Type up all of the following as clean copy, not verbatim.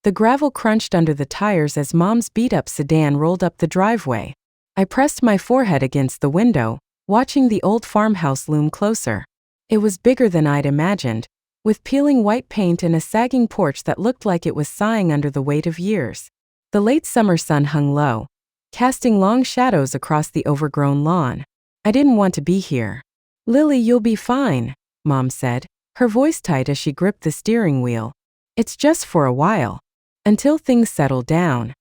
The gravel crunched under the tires as Mom's beat-up sedan rolled up the driveway. I pressed my forehead against the window, watching the old farmhouse loom closer. It was bigger than I'd imagined, with peeling white paint and a sagging porch that looked like it was sighing under the weight of years. The late summer sun hung low, casting long shadows across the overgrown lawn. I didn't want to be here. "Lily, you'll be fine," Mom said, her voice tight as she gripped the steering wheel. "It's just for a while. Until things settle down."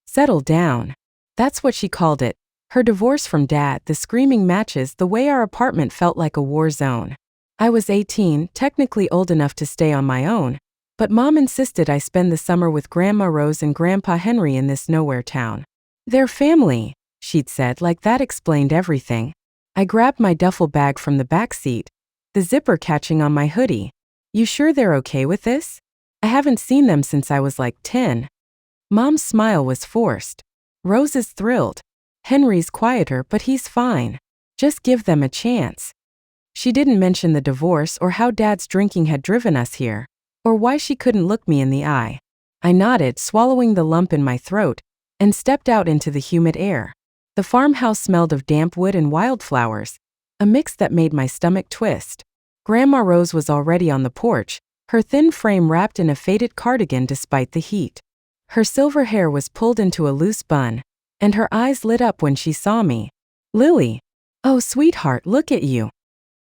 Settle down. That's what she called it. Her divorce from Dad, the screaming matches, the way our apartment felt like a war zone. I was 18, technically old enough to stay on my own, but Mom insisted I spend the summer with Grandma Rose and Grandpa Henry in this nowhere town. "Their family," she'd said, like that explained everything. I grabbed my duffel bag from the back seat, the zipper catching on my hoodie. "You sure they're okay with this? I haven't seen them since I was like 10. Mom's smile was forced. "Rose is thrilled. Henry's quieter, but he's fine. Just give them a chance." She didn't mention the divorce or how Dad's drinking had driven us here, or why she couldn't look me in the eye. I nodded, swallowing the lump in my throat, and stepped out into the humid air. The farmhouse smelled of damp wood and wildflowers, a mix that made my stomach twist. Grandma Rose was already on the porch, her thin frame wrapped in a faded cardigan despite the heat. Her silver hair was pulled into a loose bun, and her eyes lit up when she saw me. "Lily! Oh, sweetheart, look at you."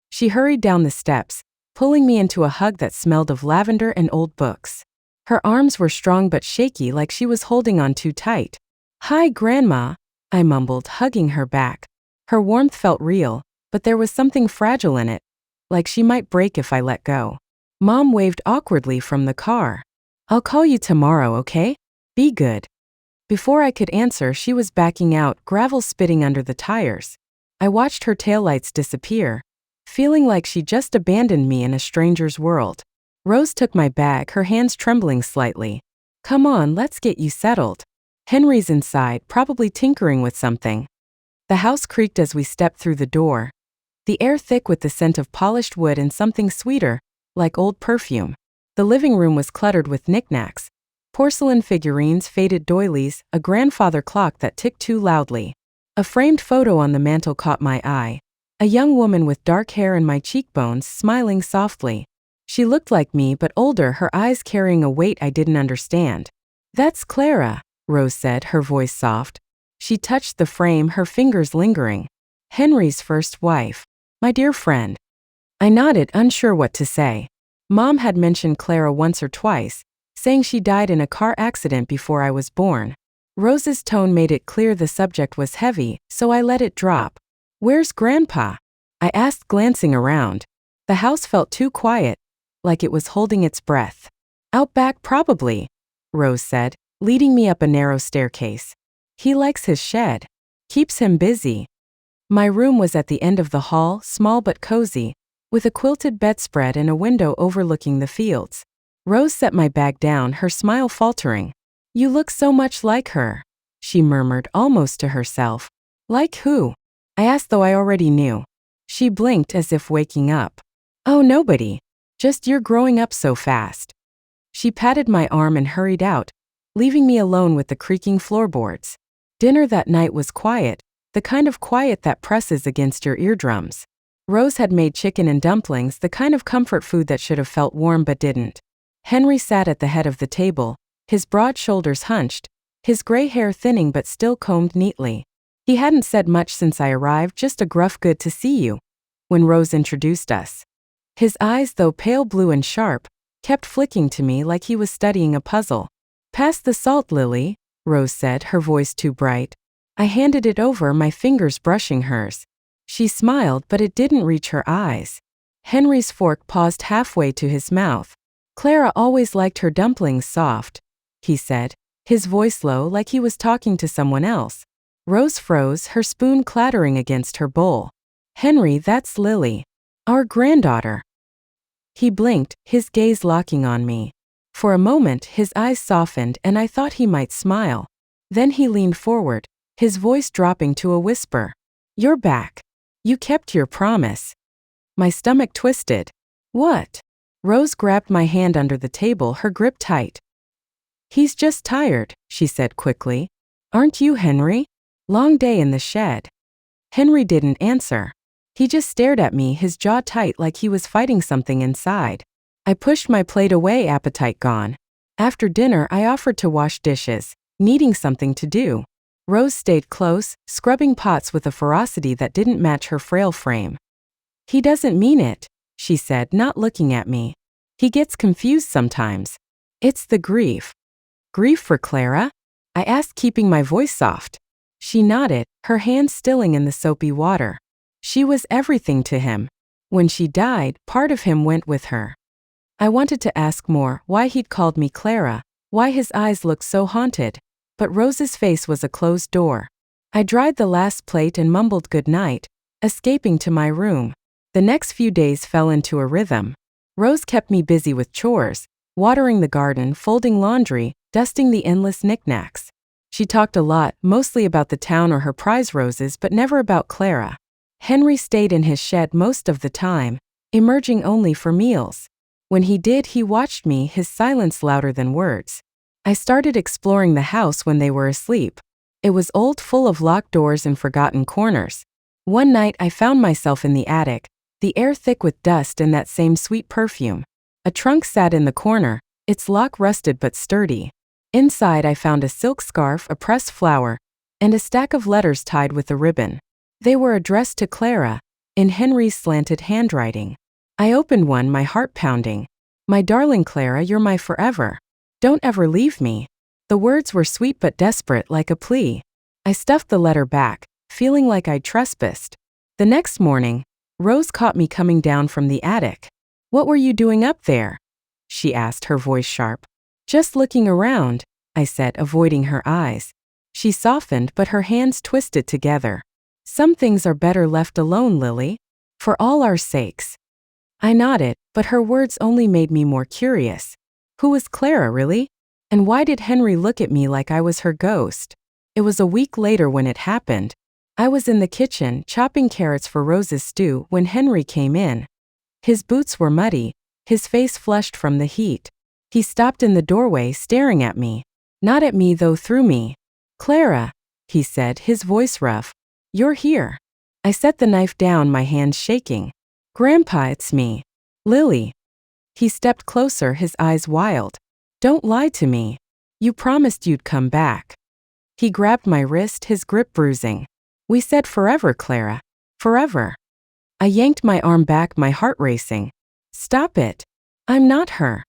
She hurried down the steps, pulling me into a hug that smelled of lavender and old books. Her arms were strong but shaky, like she was holding on too tight. "Hi, Grandma," I mumbled, hugging her back. Her warmth felt real, but there was something fragile in it, like she might break if I let go. Mom waved awkwardly from the car. "I'll call you tomorrow, okay? Be good." Before I could answer, she was backing out, gravel spitting under the tires. I watched her taillights disappear, feeling like she just abandoned me in a stranger's world. Rose took my bag, her hands trembling slightly. "Come on, let's get you settled. Henry's inside, probably tinkering with something." The house creaked as we stepped through the door, the air thick with the scent of polished wood and something sweeter, like old perfume. The living room was cluttered with knickknacks, porcelain figurines, faded doilies, a grandfather clock that ticked too loudly. A framed photo on the mantel caught my eye. A young woman with dark hair and my cheekbones, smiling softly. She looked like me but older, her eyes carrying a weight I didn't understand. "That's Clara," Rose said, her voice soft. She touched the frame, her fingers lingering. "Henry's first wife. My dear friend." I nodded, unsure what to say. Mom had mentioned Clara once or twice, saying she died in a car accident before I was born. Rose's tone made it clear the subject was heavy, so I let it drop. "Where's Grandpa?" I asked, glancing around. The house felt too quiet, like it was holding its breath. "Out back probably," Rose said, leading me up a narrow staircase. "He likes his shed. Keeps him busy." My room was at the end of the hall, small but cozy, with a quilted bedspread and a window overlooking the fields. Rose set my bag down, her smile faltering. "You look so much like her," she murmured, almost to herself. "Like who?" I asked, though I already knew. She blinked as if waking up. "Oh, nobody. Just you're growing up so fast." She patted my arm and hurried out, leaving me alone with the creaking floorboards. Dinner that night was quiet, the kind of quiet that presses against your eardrums. Rose had made chicken and dumplings, the kind of comfort food that should have felt warm but didn't. Henry sat at the head of the table, his broad shoulders hunched, his gray hair thinning but still combed neatly. He hadn't said much since I arrived, just a gruff "good to see you," when Rose introduced us. His eyes, though pale blue and sharp, kept flicking to me like he was studying a puzzle. "Pass the salt, Lily," Rose said, her voice too bright. I handed it over, my fingers brushing hers. She smiled, but it didn't reach her eyes. Henry's fork paused halfway to his mouth. "Clara always liked her dumplings soft," he said, his voice low, like he was talking to someone else. Rose froze, her spoon clattering against her bowl. "Henry, that's Lily. Our granddaughter." He blinked, his gaze locking on me. For a moment, his eyes softened and I thought he might smile. Then he leaned forward, his voice dropping to a whisper. "You're back. You kept your promise." My stomach twisted. "What?" Rose grabbed my hand under the table, her grip tight. He's just tired, she said quickly. Aren't you, Henry? Long day in the shed. Henry didn't answer. He just stared at me, his jaw tight like he was fighting something inside. I pushed my plate away, appetite gone. After dinner, I offered to wash dishes, needing something to do. Rose stayed close, scrubbing pots with a ferocity that didn't match her frail frame. He doesn't mean it, she said, not looking at me. He gets confused sometimes. It's the grief. Grief for Clara? I asked, keeping my voice soft. She nodded, her hands stilling in the soapy water. She was everything to him. When she died, part of him went with her. I wanted to ask more, why he'd called me Clara, why his eyes looked so haunted, but Rose's face was a closed door. I dried the last plate and mumbled good night, escaping to my room. The next few days fell into a rhythm. Rose kept me busy with chores, watering the garden, folding laundry, dusting the endless knickknacks. She talked a lot, mostly about the town or her prize roses, but never about Clara. Henry stayed in his shed most of the time, emerging only for meals. When he did, he watched me, his silence louder than words. I started exploring the house when they were asleep. It was old, full of locked doors and forgotten corners. One night I found myself in the attic, the air thick with dust and that same sweet perfume. A trunk sat in the corner, its lock rusted but sturdy. Inside I found a silk scarf, a pressed flower, and a stack of letters tied with a ribbon. They were addressed to Clara, in Henry's slanted handwriting. I opened one, my heart pounding. My darling Clara, you're my forever. Don't ever leave me. The words were sweet but desperate, like a plea. I stuffed the letter back, feeling like I'd trespassed. The next morning, Rose caught me coming down from the attic. What were you doing up there? She asked, her voice sharp. Just looking around, I said, avoiding her eyes. She softened, but her hands twisted together. Some things are better left alone, Lily. For all our sakes. I nodded, but her words only made me more curious. Who was Clara, really? And why did Henry look at me like I was her ghost? It was a week later when it happened. I was in the kitchen, chopping carrots for Rose's stew, when Henry came in. His boots were muddy, his face flushed from the heat. He stopped in the doorway, staring at me. Not at me, though, through me. Clara, he said, his voice rough. You're here. I set the knife down, my hands shaking. Grandpa, it's me. Lily. He stepped closer, his eyes wild. Don't lie to me. You promised you'd come back. He grabbed my wrist, his grip bruising. We said forever, Clara. Forever. I yanked my arm back, my heart racing. Stop it. I'm not her.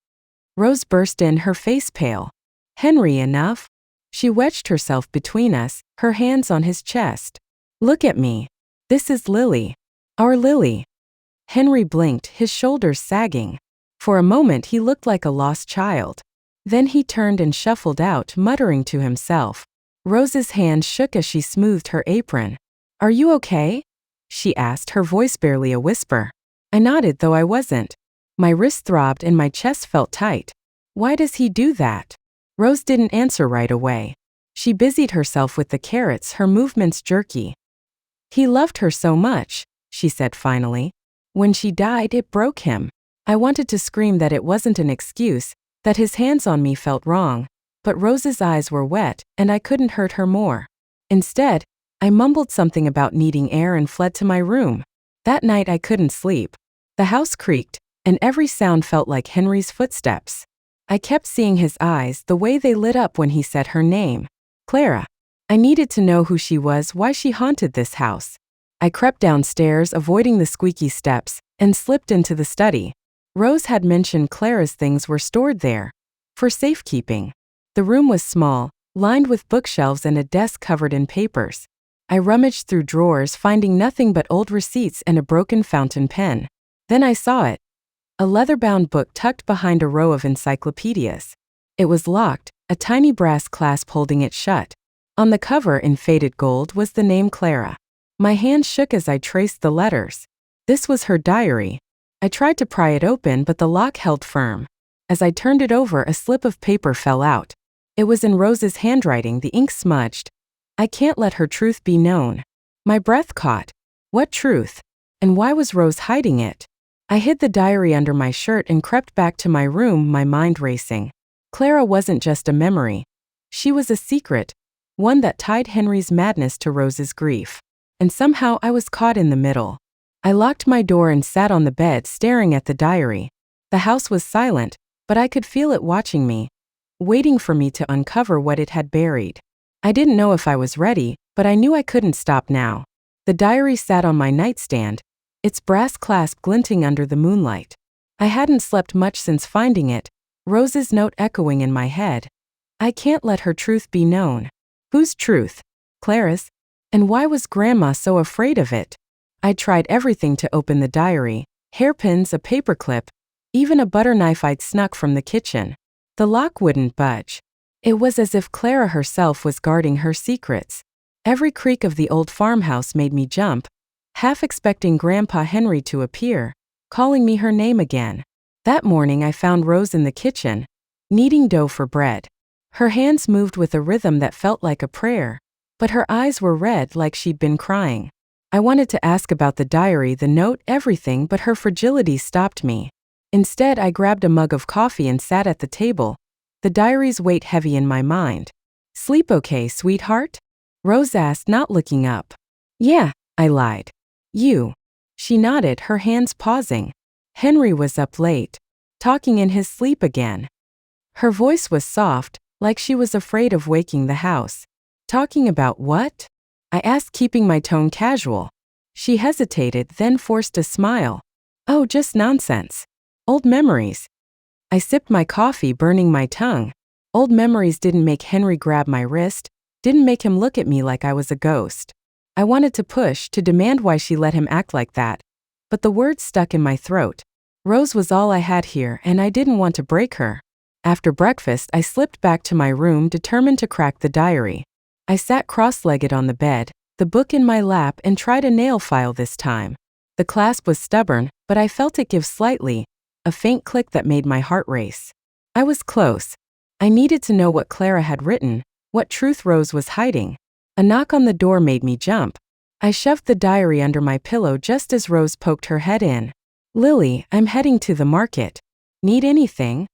Rose burst in, her face pale. Henry, enough. She wedged herself between us, her hands on his chest. Look at me. This is Lily. Our Lily. Henry blinked, his shoulders sagging. For a moment he looked like a lost child. Then he turned and shuffled out, muttering to himself. Rose's hand shook as she smoothed her apron. Are you okay? She asked, her voice barely a whisper. I nodded, though I wasn't. My wrist throbbed and my chest felt tight. Why does he do that? Rose didn't answer right away. She busied herself with the carrots, her movements jerky. He loved her so much, she said finally. When she died, it broke him. I wanted to scream that it wasn't an excuse, that his hands on me felt wrong, but Rose's eyes were wet, and I couldn't hurt her more. Instead, I mumbled something about needing air and fled to my room. That night I couldn't sleep. The house creaked, and every sound felt like Henry's footsteps. I kept seeing his eyes, the way they lit up when he said her name. Clara. I needed to know who she was, why she haunted this house. I crept downstairs, avoiding the squeaky steps, and slipped into the study. Rose had mentioned Clara's things were stored there. For safekeeping. The room was small, lined with bookshelves and a desk covered in papers. I rummaged through drawers, finding nothing but old receipts and a broken fountain pen. Then I saw it. A leather-bound book tucked behind a row of encyclopedias. It was locked, a tiny brass clasp holding it shut. On the cover, in faded gold, was the name Clara. My hand shook as I traced the letters. This was her diary. I tried to pry it open, but the lock held firm. As I turned it over, a slip of paper fell out. It was in Rose's handwriting, the ink smudged. I can't let her truth be known. My breath caught. What truth? And why was Rose hiding it? I hid the diary under my shirt and crept back to my room, my mind racing. Clara wasn't just a memory. She was a secret, one that tied Henry's madness to Rose's grief. And somehow I was caught in the middle. I locked my door and sat on the bed staring at the diary. The house was silent, but I could feel it watching me, waiting for me to uncover what it had buried. I didn't know if I was ready, but I knew I couldn't stop now. The diary sat on my nightstand, its brass clasp glinting under the moonlight. I hadn't slept much since finding it, Rose's note echoing in my head. I can't let her truth be known. Whose truth? Clara's? And why was Grandma so afraid of it? I tried everything to open the diary, hairpins, a paperclip, even a butter knife I'd snuck from the kitchen. The lock wouldn't budge. It was as if Clara herself was guarding her secrets. Every creak of the old farmhouse made me jump, half expecting Grandpa Henry to appear, calling me her name again. That morning I found Rose in the kitchen, kneading dough for bread. Her hands moved with a rhythm that felt like a prayer, but her eyes were red like she'd been crying. I wanted to ask about the diary, the note, everything, but her fragility stopped me. Instead, I grabbed a mug of coffee and sat at the table, the diary's weight heavy in my mind. "Sleep okay, sweetheart?" Rose asked, not looking up. "Yeah," I lied. "You?" She nodded, her hands pausing. Henry was up late, talking in his sleep again. Her voice was soft, like she was afraid of waking the house. "Talking about what?" I asked, keeping my tone casual. She hesitated, then forced a smile. "Oh, just nonsense. Old memories." I sipped my coffee, burning my tongue. Old memories didn't make Henry grab my wrist, didn't make him look at me like I was a ghost. I wanted to push, to demand why she let him act like that, but the words stuck in my throat. Rose was all I had here, and I didn't want to break her. After breakfast, I slipped back to my room, determined to crack the diary. I sat cross-legged on the bed, the book in my lap, and tried a nail file this time. The clasp was stubborn, but I felt it give slightly, a faint click that made my heart race. I was close. I needed to know what Clara had written, what truth Rose was hiding. A knock on the door made me jump. I shoved the diary under my pillow just as Rose poked her head in. "Lily, I'm heading to the market. Need anything?"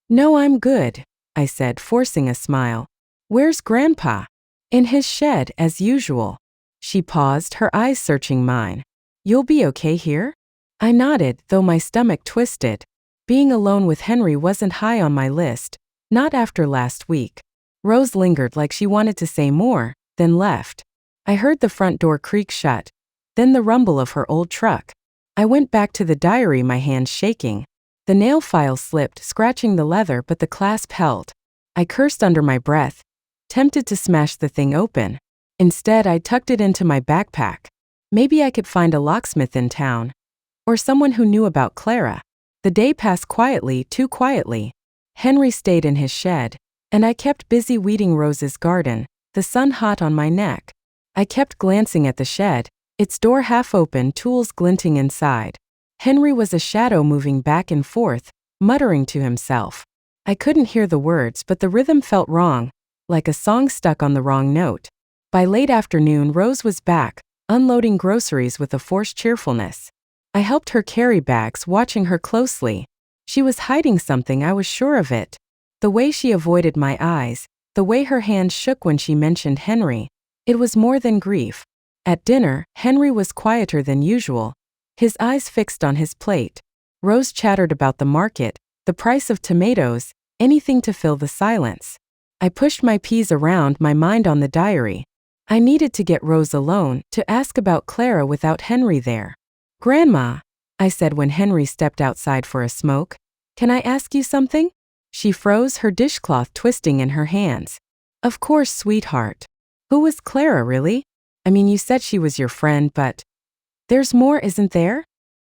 "No, I'm good," I said, forcing a smile. "Where's Grandpa?" "In his shed, as usual." She paused, her eyes searching mine. "You'll be okay here?" I nodded, though my stomach twisted. Being alone with Henry wasn't high on my list, not after last week. Rose lingered like she wanted to say more, then left. I heard the front door creak shut, then the rumble of her old truck. I went back to the diary, my hands shaking. The nail file slipped, scratching the leather, but the clasp held. I cursed under my breath, tempted to smash the thing open. Instead, I tucked it into my backpack. Maybe I could find a locksmith in town, or someone who knew about Clara. The day passed quietly, too quietly. Henry stayed in his shed, and I kept busy weeding Rose's garden, the sun hot on my neck. I kept glancing at the shed, its door half open, tools glinting inside. Henry was a shadow moving back and forth, muttering to himself. I couldn't hear the words, but the rhythm felt wrong, like a song stuck on the wrong note. By late afternoon, Rose was back, unloading groceries with a forced cheerfulness. I helped her carry bags, watching her closely. She was hiding something, I was sure of it. The way she avoided my eyes, the way her hands shook when she mentioned Henry. It was more than grief. At dinner, Henry was quieter than usual, his eyes fixed on his plate. Rose chattered about the market, the price of tomatoes, anything to fill the silence. I pushed my peas around, my mind on the diary. I needed to get Rose alone, to ask about Clara without Henry there. "Grandma," I said when Henry stepped outside for a smoke, "can I ask you something?" She froze, her dishcloth twisting in her hands. "Of course, sweetheart. Who was Clara, really? I mean, you said she was your friend, but there's more, isn't there?"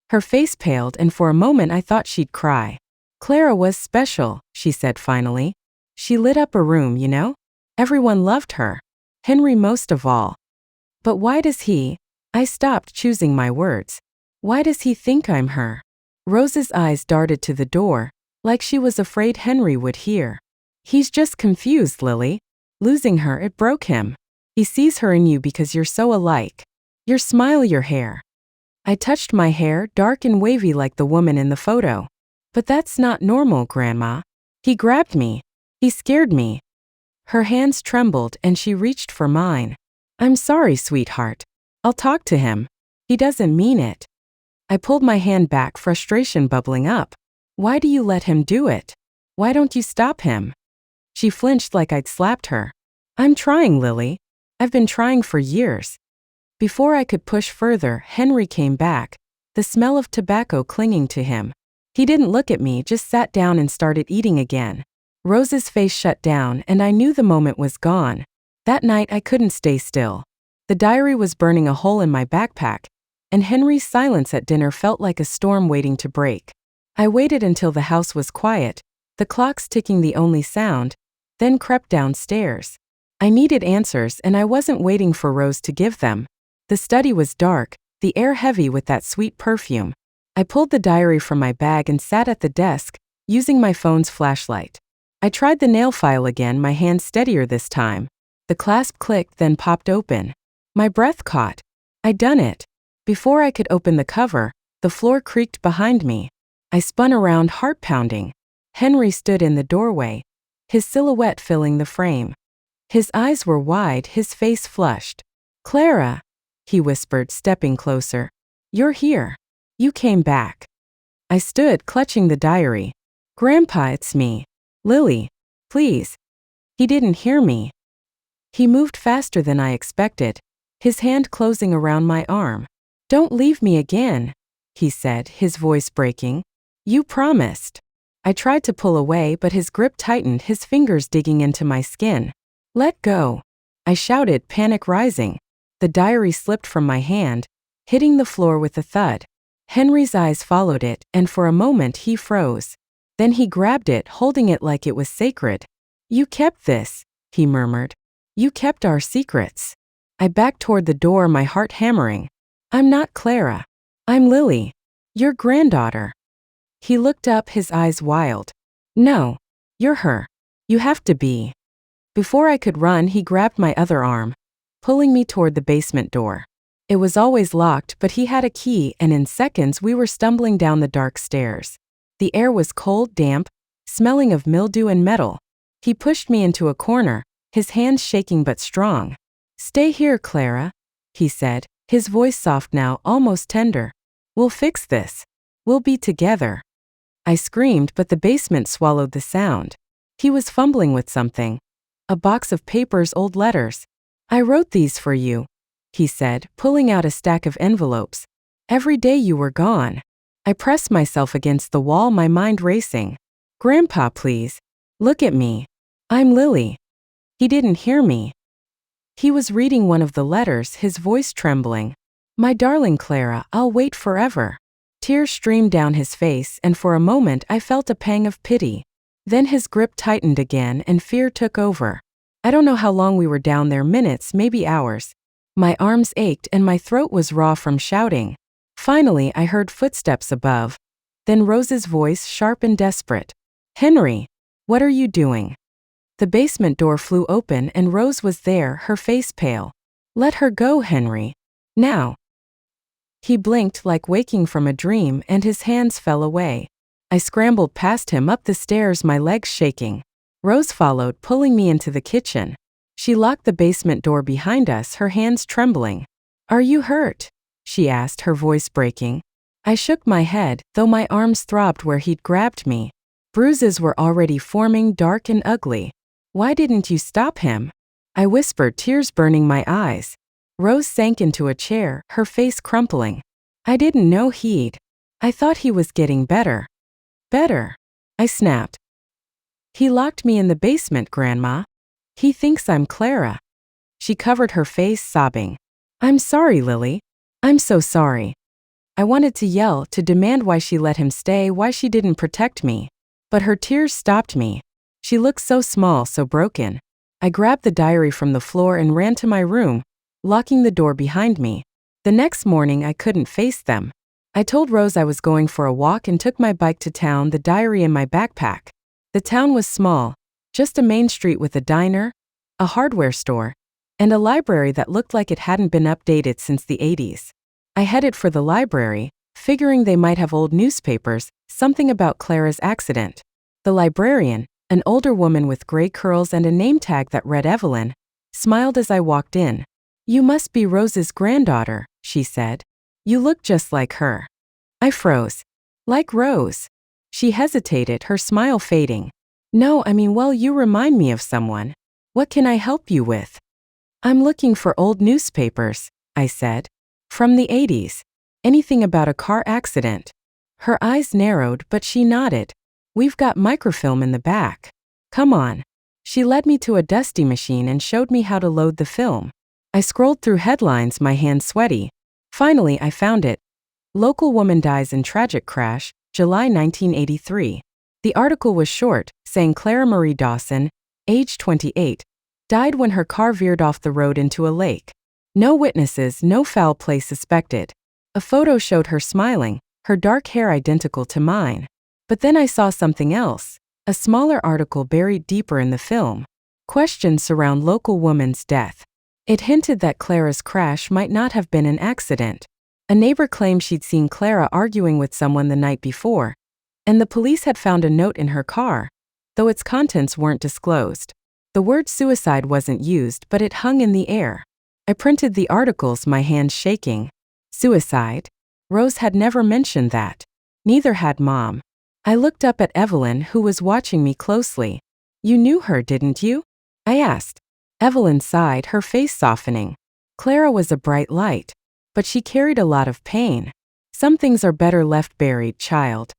Her face paled, and for a moment I thought she'd cry. "Clara was special," she said finally. "She lit up a room, you know? Everyone loved her. Henry most of all. But why does he—" I stopped, choosing my words. "Why does he think I'm her?" Rose's eyes darted to the door, like she was afraid Henry would hear. "He's just confused, Lily. Losing her, it broke him. He sees her in you because you're so alike. Your smile, your hair." I touched my hair, dark and wavy like the woman in the photo. "But that's not normal, Grandma." He grabbed me. He scared me. Her hands trembled and she reached for mine. I'm sorry, sweetheart. I'll talk to him. He doesn't mean it. I pulled my hand back, frustration bubbling up. Why do you let him do it? Why don't you stop him? She flinched like I'd slapped her. I'm trying, Lily. I've been trying for years. Before I could push further, Henry came back, the smell of tobacco clinging to him. He didn't look at me, just sat down and started eating again. Rose's face shut down and I knew the moment was gone. That night I couldn't stay still. The diary was burning a hole in my backpack, and Henry's silence at dinner felt like a storm waiting to break. I waited until the house was quiet, the clocks ticking the only sound, then crept downstairs. I needed answers and I wasn't waiting for Rose to give them. The study was dark, the air heavy with that sweet perfume. I pulled the diary from my bag and sat at the desk, using my phone's flashlight. I tried the nail file again, my hand steadier this time. The clasp clicked, then popped open. My breath caught. I'd done it. Before I could open the cover, the floor creaked behind me. I spun around, heart pounding. Henry stood in the doorway, his silhouette filling the frame. His eyes were wide, his face flushed. Clara, he whispered, stepping closer. You're here. You came back. I stood, clutching the diary. Grandpa, it's me. Lily, please. He didn't hear me. He moved faster than I expected, his hand closing around my arm. Don't leave me again, he said, his voice breaking. You promised. I tried to pull away, but his grip tightened, his fingers digging into my skin. Let go, I shouted, panic rising. The diary slipped from my hand, hitting the floor with a thud. Henry's eyes followed it, and for a moment he froze. Then he grabbed it, holding it like it was sacred. You kept this, he murmured. You kept our secrets. I backed toward the door, my heart hammering. I'm not Clara. I'm Lily, your granddaughter. He looked up, his eyes wild. No, you're her. You have to be. Before I could run, he grabbed my other arm, pulling me toward the basement door. It was always locked, but he had a key, and in seconds we were stumbling down the dark stairs. The air was cold, damp, smelling of mildew and metal. He pushed me into a corner, his hands shaking but strong. Stay here, Clara, he said, his voice soft now, almost tender. We'll fix this. We'll be together. I screamed, but the basement swallowed the sound. He was fumbling with something. A box of papers, old letters. I wrote these for you, he said, pulling out a stack of envelopes. Every day you were gone. I pressed myself against the wall, my mind racing. Grandpa, please. Look at me. I'm Lily. He didn't hear me. He was reading one of the letters, his voice trembling. My darling Clara, I'll wait forever. Tears streamed down his face, and for a moment I felt a pang of pity. Then his grip tightened again and fear took over. I don't know how long we were down there, minutes, maybe hours. My arms ached and my throat was raw from shouting. Finally, I heard footsteps above. Then Rose's voice, sharp and desperate. Henry, what are you doing? The basement door flew open and Rose was there, her face pale. Let her go, Henry. Now. He blinked like waking from a dream and his hands fell away. I scrambled past him up the stairs, my legs shaking. Rose followed, pulling me into the kitchen. She locked the basement door behind us, her hands trembling. Are you hurt? She asked, her voice breaking. I shook my head, though my arms throbbed where he'd grabbed me. Bruises were already forming, dark and ugly. Why didn't you stop him? I whispered, tears burning my eyes. Rose sank into a chair, her face crumpling. I didn't know he'd. I thought he was getting better. Better, I snapped. He locked me in the basement, Grandma. He thinks I'm Clara. She covered her face, sobbing. I'm sorry, Lily. I'm so sorry. I wanted to yell, to demand why she let him stay, why she didn't protect me. But her tears stopped me. She looked so small, so broken. I grabbed the diary from the floor and ran to my room, locking the door behind me. The next morning I couldn't face them. I told Rose I was going for a walk and took my bike to town, the diary in my backpack. The town was small, just a main street with a diner, a hardware store, and a library that looked like it hadn't been updated since the 80s. I headed for the library, figuring they might have old newspapers, something about Clara's accident. The librarian, An older woman with gray curls and a name tag that read Evelyn smiled as I walked in. "You must be Rose's granddaughter," she said. "You look just like her." I froze. "Like Rose?" She hesitated, her smile fading. "No, I mean, well, you remind me of someone. What can I help you with?" "I'm looking for old newspapers," I said. "From the 80s. Anything about a car accident." Her eyes narrowed, but she nodded. "We've got microfilm in the back. Come on." She led me to a dusty machine and showed me how to load the film. I scrolled through headlines, my hands sweaty. Finally, I found it. "Local woman dies in tragic crash, July 1983. The article was short, saying Clara Marie Dawson, age 28, died when her car veered off the road into a lake. No witnesses, no foul play suspected. A photo showed her smiling, her dark hair identical to mine. But then I saw something else. A smaller article buried deeper in the film. Questions surround local woman's death. It hinted that Clara's crash might not have been an accident. A neighbor claimed she'd seen Clara arguing with someone the night before, and the police had found a note in her car, though its contents weren't disclosed. The word suicide wasn't used, but it hung in the air. I printed the articles, my hands shaking. Suicide? Rose had never mentioned that. Neither had Mom. I looked up at Evelyn, who was watching me closely. "You knew her, didn't you?" I asked. Evelyn sighed, her face softening. "Clara was a bright light, but she carried a lot of pain. Some things are better left buried, child."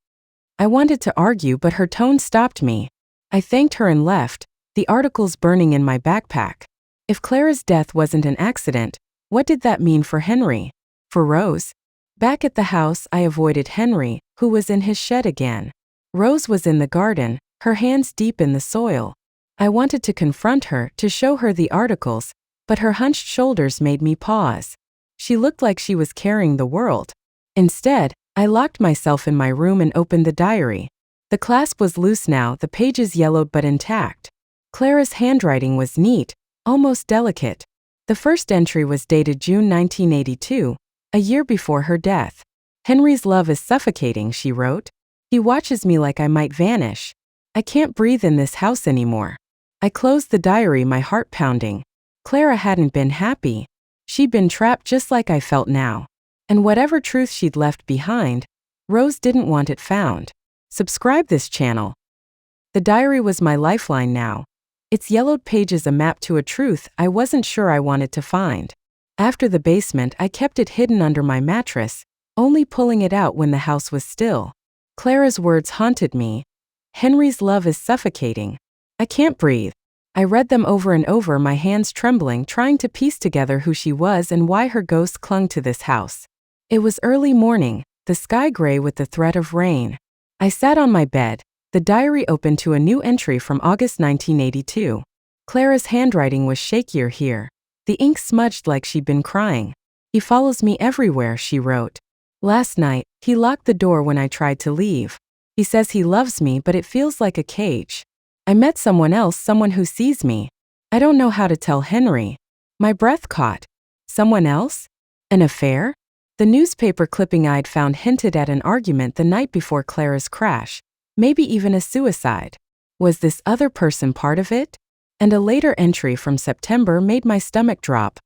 I wanted to argue, but her tone stopped me. I thanked her and left, the articles burning in my backpack. If Clara's death wasn't an accident, what did that mean for Henry? For Rose? Back at the house, I avoided Henry, who was in his shed again. Rose was in the garden, her hands deep in the soil. I wanted to confront her, to show her the articles, but her hunched shoulders made me pause. She looked like she was carrying the world. Instead, I locked myself in my room and opened the diary. The clasp was loose now, the pages yellowed but intact. Clara's handwriting was neat, almost delicate. The first entry was dated June 1982, a year before her death. "Henry's love is suffocating," she wrote. "He watches me like I might vanish. I can't breathe in this house anymore." I closed the diary, my heart pounding. Clara hadn't been happy. She'd been trapped just like I felt now. And whatever truth she'd left behind, Rose didn't want it found. Subscribe this channel. The diary was my lifeline now. Its yellowed pages a map to a truth I wasn't sure I wanted to find. After the basement, I kept it hidden under my mattress, only pulling it out when the house was still. Clara's words haunted me. "Henry's love is suffocating. I can't breathe." I read them over and over, my hands trembling, trying to piece together who she was and why her ghost clung to this house. It was early morning, the sky gray with the threat of rain. I sat on my bed, the diary open to a new entry from August 1982. Clara's handwriting was shakier here. The ink smudged like she'd been crying. "He follows me everywhere," she wrote. "Last night, he locked the door when I tried to leave. He says he loves me, but it feels like a cage. I met someone else, someone who sees me. I don't know how to tell Henry." My breath caught. Someone else? An affair? The newspaper clipping I'd found hinted at an argument the night before Clara's crash, maybe even a suicide. Was this other person part of it? And a later entry from September made my stomach drop.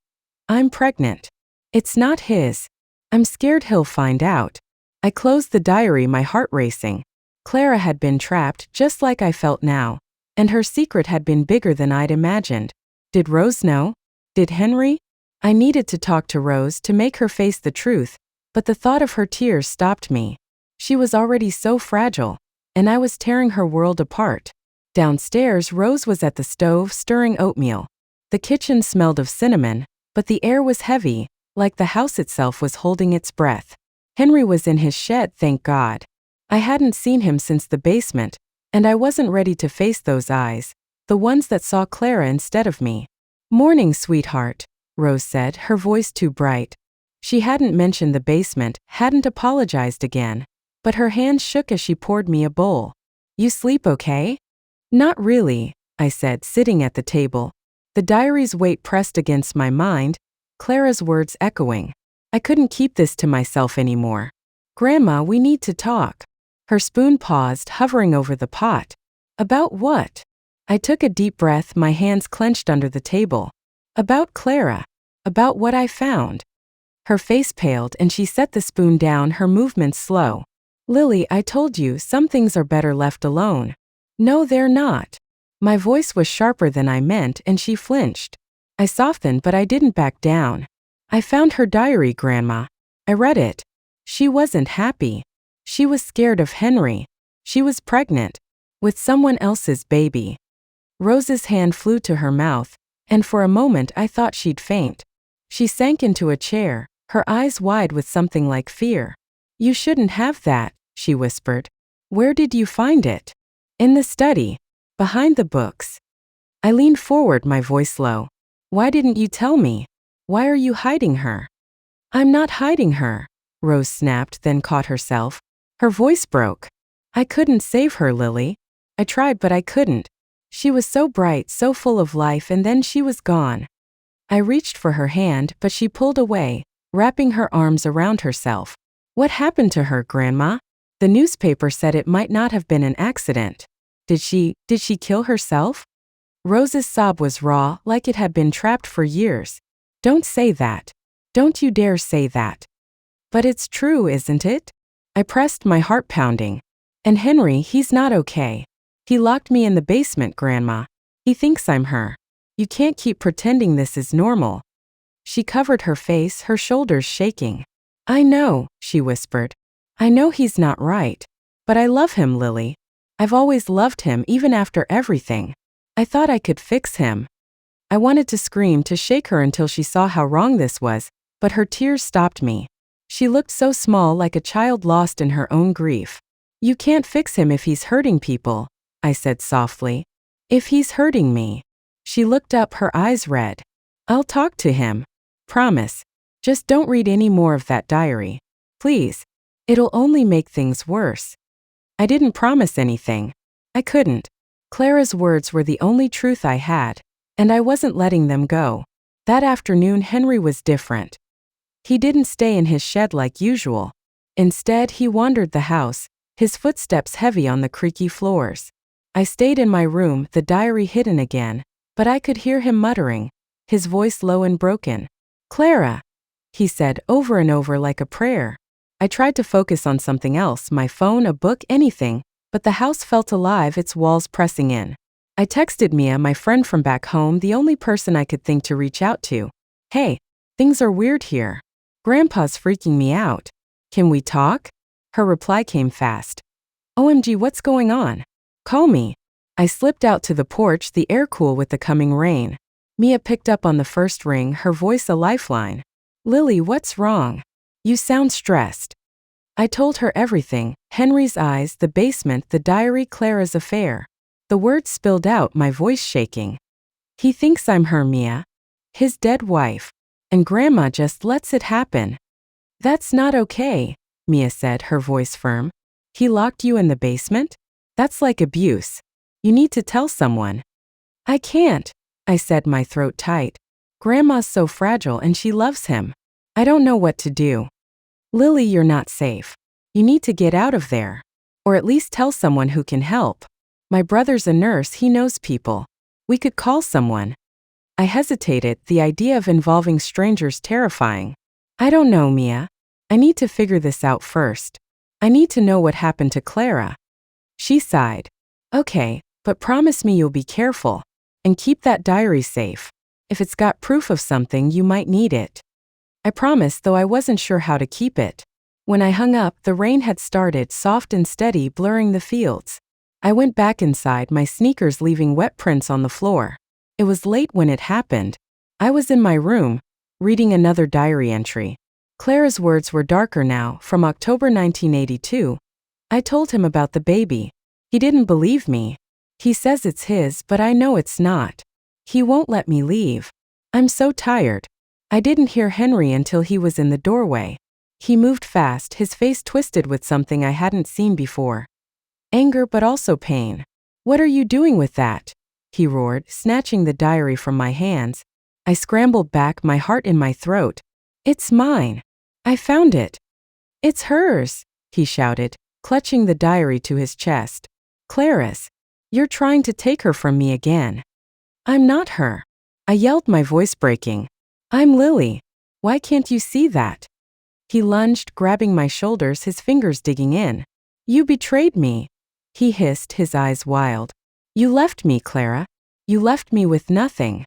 "I'm pregnant. It's not his. I'm scared he'll find out." I closed the diary, my heart racing. Clara had been trapped, just like I felt now, and her secret had been bigger than I'd imagined. Did Rose know? Did Henry? I needed to talk to Rose to make her face the truth, but the thought of her tears stopped me. She was already so fragile, and I was tearing her world apart. Downstairs, Rose was at the stove stirring oatmeal. The kitchen smelled of cinnamon, but the air was heavy, like the house itself was holding its breath. Henry was in his shed, thank God. I hadn't seen him since the basement, and I wasn't ready to face those eyes, the ones that saw Clara instead of me. "Morning, sweetheart," Rose said, her voice too bright. She hadn't mentioned the basement, hadn't apologized again, but her hands shook as she poured me a bowl. "You sleep okay?" "Not really," I said, sitting at the table. The diary's weight pressed against my mind, Clara's words echoing. I couldn't keep this to myself anymore. "Grandma, we need to talk." Her spoon paused, hovering over the pot. About what? I took a deep breath, my hands clenched under the table. About Clara. About what I found. Her face paled and she set the spoon down, her movements slow. Lily, I told you, some things are better left alone. No, they're not. My voice was sharper than I meant and she flinched. I softened, but I didn't back down. I found her diary, Grandma. I read it. She wasn't happy. She was scared of Henry. She was pregnant. With someone else's baby. Rose's hand flew to her mouth, and for a moment I thought she'd faint. She sank into a chair, her eyes wide with something like fear. You shouldn't have that, she whispered. Where did you find it? In the study. Behind the books. I leaned forward, my voice low. Why didn't you tell me? Why are you hiding her? I'm not hiding her, Rose snapped, then caught herself. Her voice broke. I couldn't save her, Lily. I tried, but I couldn't. She was so bright, so full of life, and then she was gone. I reached for her hand, but she pulled away, wrapping her arms around herself. What happened to her, Grandma? The newspaper said it might not have been an accident. Did she kill herself? Rose's sob was raw, like it had been trapped for years. Don't say that. Don't you dare say that. But it's true, isn't it? I pressed, my heart pounding. And Henry, he's not okay. He locked me in the basement, Grandma. He thinks I'm her. You can't keep pretending this is normal. She covered her face, her shoulders shaking. I know, she whispered. I know he's not right. But I love him, Lily. I've always loved him, even after everything. I thought I could fix him. I wanted to scream, to shake her until she saw how wrong this was, but her tears stopped me. She looked so small, like a child lost in her own grief. You can't fix him if he's hurting people, I said softly. If he's hurting me. She looked up, her eyes red. I'll talk to him. Promise. Just don't read any more of that diary. Please. It'll only make things worse. I didn't promise anything. I couldn't. Clara's words were the only truth I had, and I wasn't letting them go. That afternoon Henry was different. He didn't stay in his shed like usual. Instead, he wandered the house, his footsteps heavy on the creaky floors. I stayed in my room, the diary hidden again, but I could hear him muttering, his voice low and broken. Clara, he said over and over like a prayer. I tried to focus on something else, my phone, a book, anything, but the house felt alive, its walls pressing in. I texted Mia, my friend from back home, the only person I could think to reach out to. Hey, things are weird here. Grandpa's freaking me out. Can we talk? Her reply came fast. OMG, what's going on? Call me. I slipped out to the porch, the air cool with the coming rain. Mia picked up on the first ring, her voice a lifeline. Lily, what's wrong? You sound stressed. I told her everything, Henry's eyes, the basement, the diary, Clara's affair. The words spilled out, my voice shaking. He thinks I'm her, Mia. His dead wife. And Grandma just lets it happen. That's not okay, Mia said, her voice firm. He locked you in the basement? That's like abuse. You need to tell someone. I can't, I said, my throat tight. Grandma's so fragile and she loves him. I don't know what to do. Lily, you're not safe. You need to get out of there. Or at least tell someone who can help. My brother's a nurse, he knows people. We could call someone. I hesitated, the idea of involving strangers terrifying. I don't know, Mia. I need to figure this out first. I need to know what happened to Clara. She sighed. Okay, but promise me you'll be careful. And keep that diary safe. If it's got proof of something, you might need it. I promised, though I wasn't sure how to keep it. When I hung up, the rain had started, soft and steady, blurring the fields. I went back inside, my sneakers leaving wet prints on the floor. It was late when it happened. I was in my room, reading another diary entry. Clara's words were darker now, from October 1982. I told him about the baby. He didn't believe me. He says it's his, but I know it's not. He won't let me leave. I'm so tired. I didn't hear Henry until he was in the doorway. He moved fast, his face twisted with something I hadn't seen before. Anger, but also pain. What are you doing with that? He roared, snatching the diary from my hands. I scrambled back, my heart in my throat. It's mine. I found it. It's hers, he shouted, clutching the diary to his chest. Clara's. You're trying to take her from me again. I'm not her. I yelled, my voice breaking. I'm Lily. Why can't you see that? He lunged, grabbing my shoulders, his fingers digging in. You betrayed me, he hissed, his eyes wild. You left me, Clara. You left me with nothing.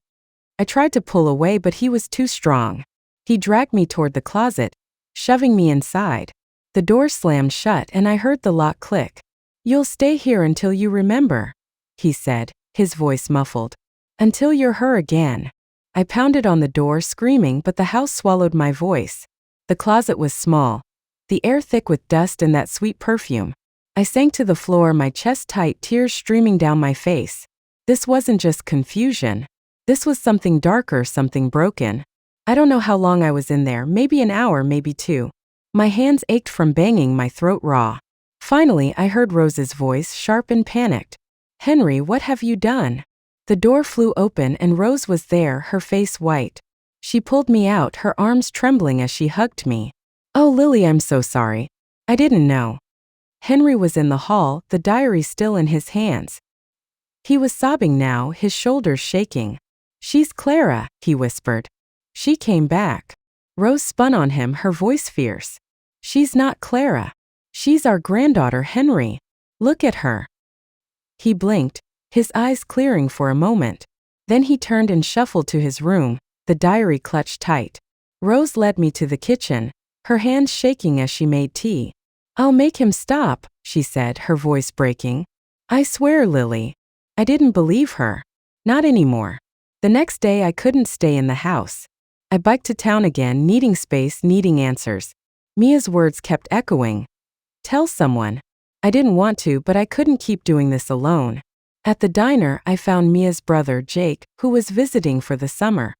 I tried to pull away, but he was too strong. He dragged me toward the closet, shoving me inside. The door slammed shut and I heard the lock click. You'll stay here until you remember, he said, his voice muffled. Until you're her again. I pounded on the door, screaming, but the house swallowed my voice. The closet was small, the air thick with dust and that sweet perfume. I sank to the floor, my chest tight, tears streaming down my face. This wasn't just confusion. This was something darker, something broken. I don't know how long I was in there, maybe an hour, maybe 2. My hands ached from banging, my throat raw. Finally, I heard Rose's voice, sharp and panicked. Henry, what have you done? The door flew open and Rose was there, her face white. She pulled me out, her arms trembling as she hugged me. Oh, Lily, I'm so sorry. I didn't know. Henry was in the hall, the diary still in his hands. He was sobbing now, his shoulders shaking. She's Clara, he whispered. She came back. Rose spun on him, her voice fierce. She's not Clara. She's our granddaughter, Henry. Look at her. He blinked, his eyes clearing for a moment. Then he turned and shuffled to his room, the diary clutched tight. Rose led me to the kitchen, her hands shaking as she made tea. I'll make him stop, she said, her voice breaking. I swear, Lily. I didn't believe her. Not anymore. The next day I couldn't stay in the house. I biked to town again, needing space, needing answers. Mia's words kept echoing. Tell someone. I didn't want to, but I couldn't keep doing this alone. At the diner, I found Mia's brother, Jake, who was visiting for the summer.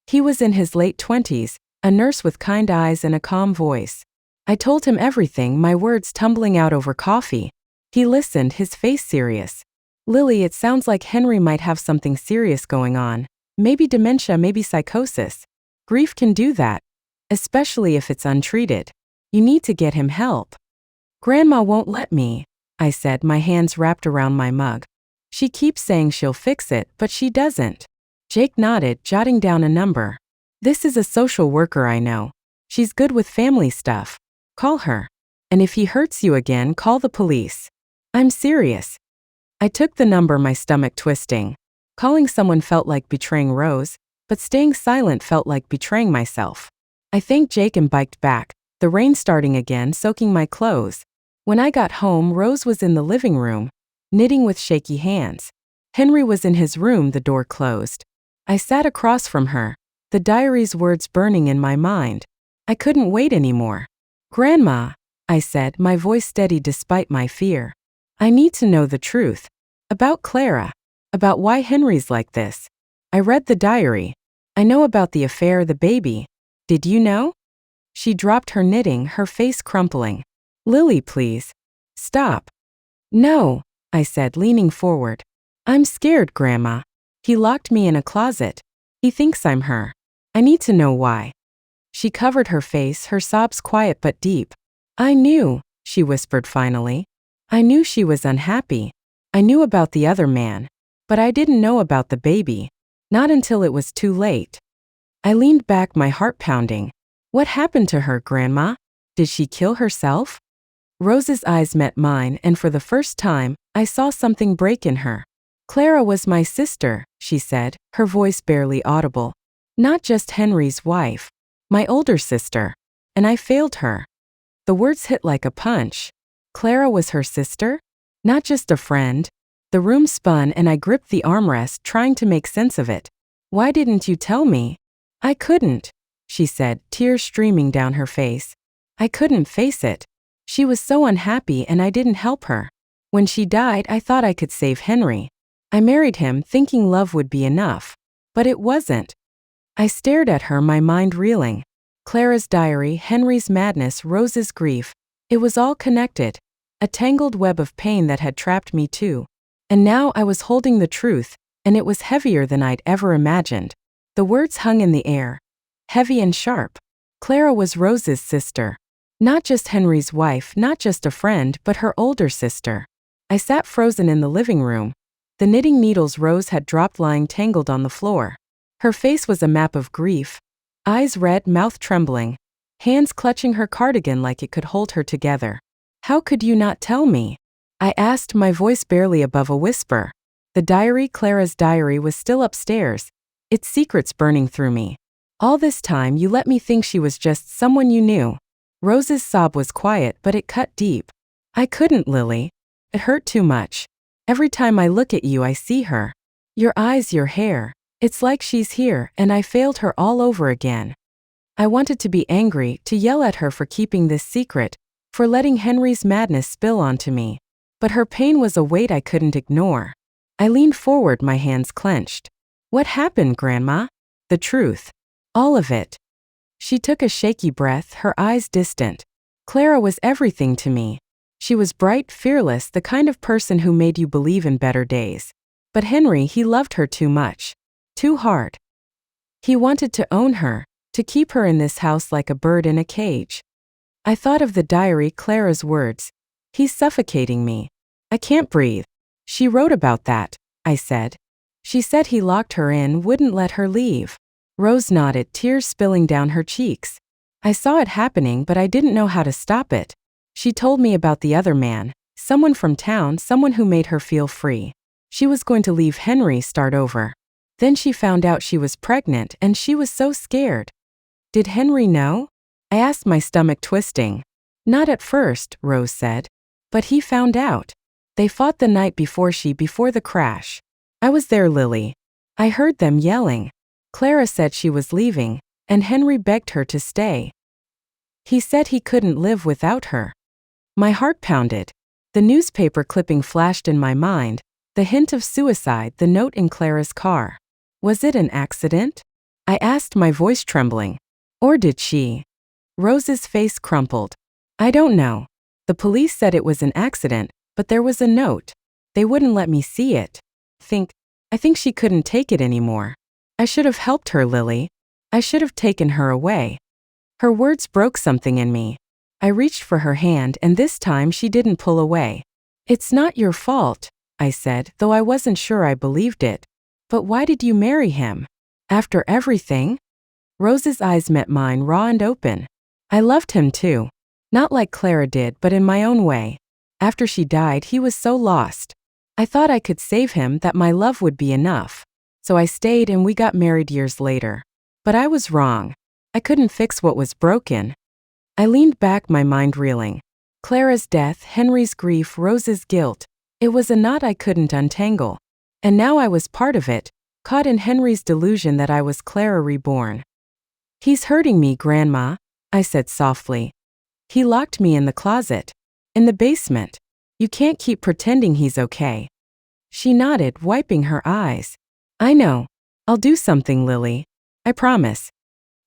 He was in his late 20s, a nurse with kind eyes and a calm voice. I told him everything, my words tumbling out over coffee. He listened, his face serious. Lily, it sounds like Henry might have something serious going on. Maybe dementia, maybe psychosis. Grief can do that, especially if it's untreated. You need to get him help. Grandma won't let me, I said, my hands wrapped around my mug. She keeps saying she'll fix it, but she doesn't. Jake nodded, jotting down a number. This is a social worker I know. She's good with family stuff. Call her. And if he hurts you again, call the police. I'm serious. I took the number, my stomach twisting. Calling someone felt like betraying Rose, but staying silent felt like betraying myself. I thanked Jake and biked back, the rain starting again, soaking my clothes. When I got home, Rose was in the living room, knitting with shaky hands. Henry was in his room, the door closed. I sat across from her, the diary's words burning in my mind. I couldn't wait anymore. Grandma, I said, my voice steady despite my fear. I need to know the truth. About Clara. About why Henry's like this. I read the diary. I know about the affair, the baby. Did you know? She dropped her knitting, her face crumpling. Lily, please. Stop. No, I said, leaning forward. I'm scared, Grandma. He locked me in a closet. He thinks I'm her. I need to know why. She covered her face, her sobs quiet but deep. I knew, she whispered finally. I knew she was unhappy. I knew about the other man. But I didn't know about the baby. Not until it was too late. I leaned back, my heart pounding. What happened to her, Grandma? Did she kill herself? Rose's eyes met mine, and for the first time, I saw something break in her. Clara was my sister, she said, her voice barely audible. Not just Henry's wife. My older sister. And I failed her. The words hit like a punch. Clara was her sister? Not just a friend. The room spun and I gripped the armrest, trying to make sense of it. Why didn't you tell me? I couldn't, she said, tears streaming down her face. I couldn't face it. She was so unhappy and I didn't help her. When she died, I thought I could save Henry. I married him thinking love would be enough. But it wasn't. I stared at her, my mind reeling. Clara's diary, Henry's madness, Rose's grief. It was all connected. A tangled web of pain that had trapped me too. And now I was holding the truth, and it was heavier than I'd ever imagined. The words hung in the air. Heavy and sharp. Clara was Rose's sister. Not just Henry's wife, not just a friend, but her older sister. I sat frozen in the living room. The knitting needles Rose had dropped lying tangled on the floor. Her face was a map of grief. Eyes red, mouth trembling. Hands clutching her cardigan like it could hold her together. "How could you not tell me?" I asked, my voice barely above a whisper. The diary, Clara's diary, was still upstairs, its secrets burning through me. "All this time you let me think she was just someone you knew." Rose's sob was quiet, but it cut deep. "I couldn't, Lily. It hurt too much. Every time I look at you I see her. Your eyes, your hair. It's like she's here, and I failed her all over again." I wanted to be angry, to yell at her for keeping this secret, for letting Henry's madness spill onto me. But her pain was a weight I couldn't ignore. I leaned forward, my hands clenched. "What happened, Grandma?" "The truth. All of it." She took a shaky breath, her eyes distant. "Clara was everything to me. She was bright, fearless, the kind of person who made you believe in better days. But Henry, he loved her too much. Too hard. He wanted to own her, to keep her in this house like a bird in a cage." I thought of the diary, Clara's words. "He's suffocating me. I can't breathe." "She wrote about that," I said. "She said he locked her in, wouldn't let her leave." Rose nodded, tears spilling down her cheeks. "I saw it happening, but I didn't know how to stop it. She told me about the other man, someone from town, someone who made her feel free. She was going to leave Henry, start over. Then she found out she was pregnant, and she was so scared." "Did Henry know?" I asked, my stomach twisting. "Not at first," Rose said. "But he found out. They fought the night before the crash. I was there, Lily. I heard them yelling. Clara said she was leaving, and Henry begged her to stay. He said he couldn't live without her." My heart pounded. The newspaper clipping flashed in my mind, the hint of suicide, the note in Clara's car. Was it an accident? I asked, my voice trembling. Or did she? Rose's face crumpled. "I don't know. The police said it was an accident, but there was a note. They wouldn't let me see it. I think she couldn't take it anymore. I should have helped her, Lily. I should have taken her away." Her words broke something in me. I reached for her hand, and this time she didn't pull away. "It's not your fault," I said, though I wasn't sure I believed it. "But why did you marry him? After everything?" Rose's eyes met mine, raw and open. "I loved him too. Not like Clara did, but in my own way. After she died, he was so lost. I thought I could save him, that my love would be enough. So I stayed, and we got married years later. But I was wrong. I couldn't fix what was broken." I leaned back, my mind reeling. Clara's death, Henry's grief, Rose's guilt. It was a knot I couldn't untangle. And now I was part of it, caught in Henry's delusion that I was Clara reborn. "He's hurting me, Grandma," I said softly. "He locked me in the closet. In the basement. You can't keep pretending he's okay." She nodded, wiping her eyes. "I know. I'll do something, Lily. I promise."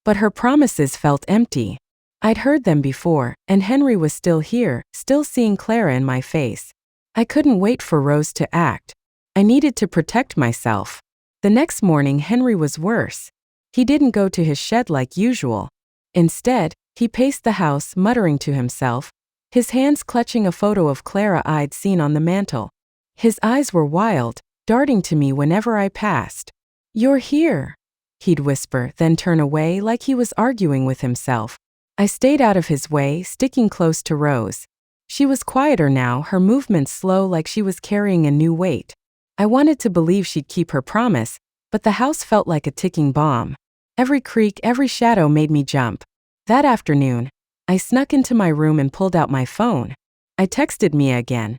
But her promises felt empty. I'd heard them before, and Henry was still here, still seeing Clara in my face. I couldn't wait for Rose to act. I needed to protect myself. The next morning, Henry was worse. He didn't go to his shed like usual. Instead, he paced the house, muttering to himself, his hands clutching a photo of Clara I'd seen on the mantel. His eyes were wild, darting to me whenever I passed. "You're here," he'd whisper, then turn away like he was arguing with himself. I stayed out of his way, sticking close to Rose. She was quieter now, her movements slow, like she was carrying a new weight. I wanted to believe she'd keep her promise, but the house felt like a ticking bomb. Every creak, every shadow made me jump. That afternoon, I snuck into my room and pulled out my phone. I texted Mia again.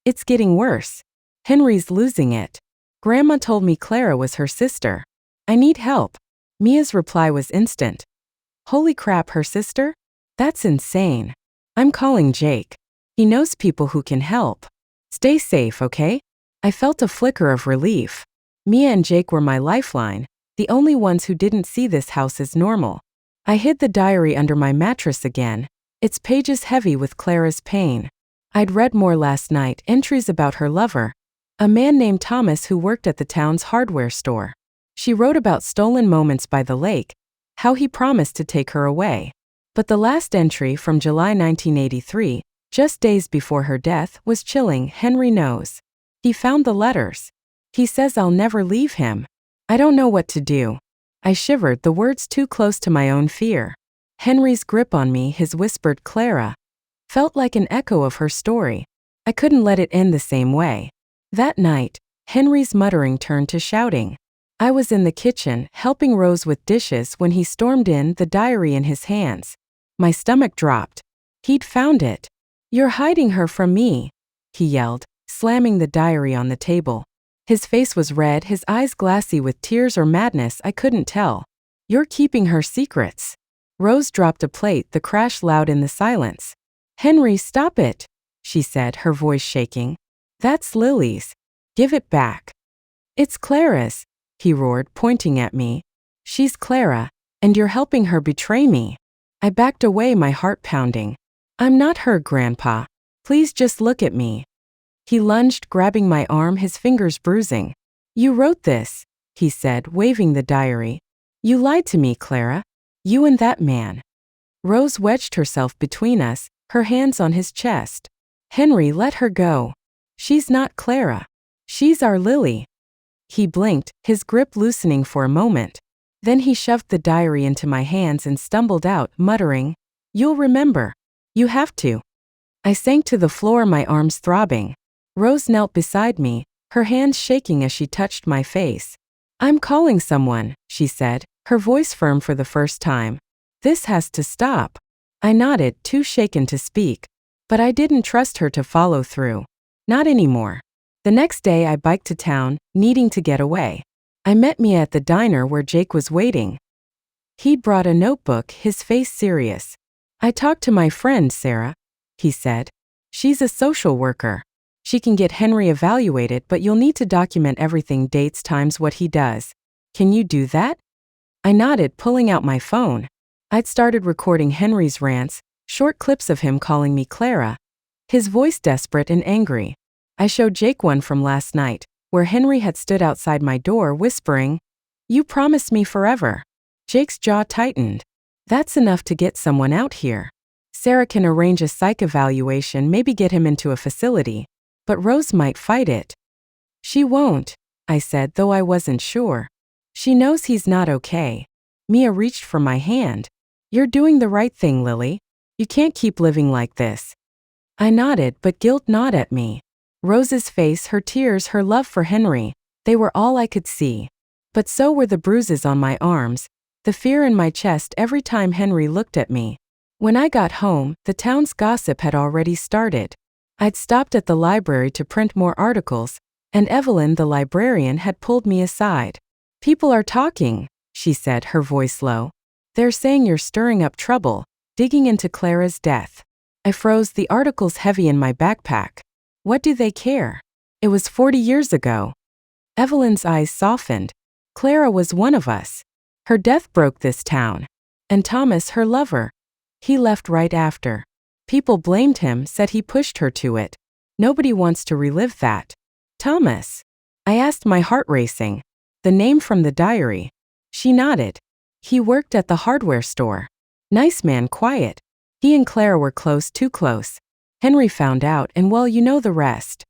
"It's getting worse. Henry's losing it. Grandma told me Clara was her sister. I need help." Mia's reply was instant. "Holy crap, her sister? That's insane. I'm calling Jake. He knows people who can help. Stay safe, okay?" I felt a flicker of relief. Mia and Jake were my lifeline, the only ones who didn't see this house as normal. I hid the diary under my mattress again, its pages heavy with Clara's pain. I'd read more last night, entries about her lover, a man named Thomas who worked at the town's hardware store. She wrote about stolen moments by the lake, how he promised to take her away. But the last entry, from July 1983, just days before her death, was chilling. Henry knows. He found the letters. He says I'll never leave him. I don't know what to do. I shivered, the words too close to my own fear. Henry's grip on me, his whispered Clara, felt like an echo of her story. I couldn't let it end the same way. That night, Henry's muttering turned to shouting. I was in the kitchen, helping Rose with dishes when he stormed in, the diary in his hands. My stomach dropped. He'd found it. You're hiding her from me, he yelled, slamming the diary on the table. His face was red, his eyes glassy with tears or madness, I couldn't tell. You're keeping her secrets. Rose dropped a plate, the crash loud in the silence. Henry, stop it, she said, her voice shaking. That's Lily's. Give it back. It's Clara's, he roared, pointing at me. She's Clara, and you're helping her betray me. I backed away, my heart pounding. I'm not her, Grandpa. Please just look at me. He lunged, grabbing my arm, his fingers bruising. You wrote this, he said, waving the diary. You lied to me, Clara. You and that man. Rose wedged herself between us, her hands on his chest. Henry, let her go. She's not Clara. She's our Lily. He blinked, his grip loosening for a moment. Then he shoved the diary into my hands and stumbled out, muttering, You'll remember. You have to. I sank to the floor, my arms throbbing. Rose knelt beside me, her hands shaking as she touched my face. I'm calling someone, she said, her voice firm for the first time. This has to stop. I nodded, too shaken to speak. But I didn't trust her to follow through. Not anymore. The next day I biked to town, needing to get away. I met Mia at the diner where Jake was waiting. He'd brought a notebook, his face serious. I talked to my friend Sarah, he said. She's a social worker. She can get Henry evaluated, but you'll need to document everything, dates, times, what he does. Can you do that? I nodded, pulling out my phone. I'd started recording Henry's rants, short clips of him calling me Clara, his voice desperate and angry. I showed Jake one from last night, where Henry had stood outside my door whispering, You promised me forever. Jake's jaw tightened. That's enough to get someone out here. Sarah can arrange a psych evaluation, maybe get him into a facility. But Rose might fight it. She won't, I said, though I wasn't sure. She knows he's not okay. Mia reached for my hand. You're doing the right thing, Lily. You can't keep living like this. I nodded, but guilt gnawed at me. Rose's face, her tears, her love for Henry, they were all I could see. But so were the bruises on my arms, the fear in my chest every time Henry looked at me. When I got home, the town's gossip had already started. I'd stopped at the library to print more articles, and Evelyn, the librarian, had pulled me aside. People are talking, she said, her voice low. They're saying you're stirring up trouble, digging into Clara's death. I froze, the articles heavy in my backpack. What do they care? It was 40 years ago. Evelyn's eyes softened. Clara was one of us. Her death broke this town. And Thomas, her lover. He left right after. People blamed him, said he pushed her to it. Nobody wants to relive that. Thomas. I asked, my heart racing. The name from the diary. She nodded. He worked at the hardware store. Nice man, quiet. He and Clara were close, too close. Henry found out, and well, you know the rest.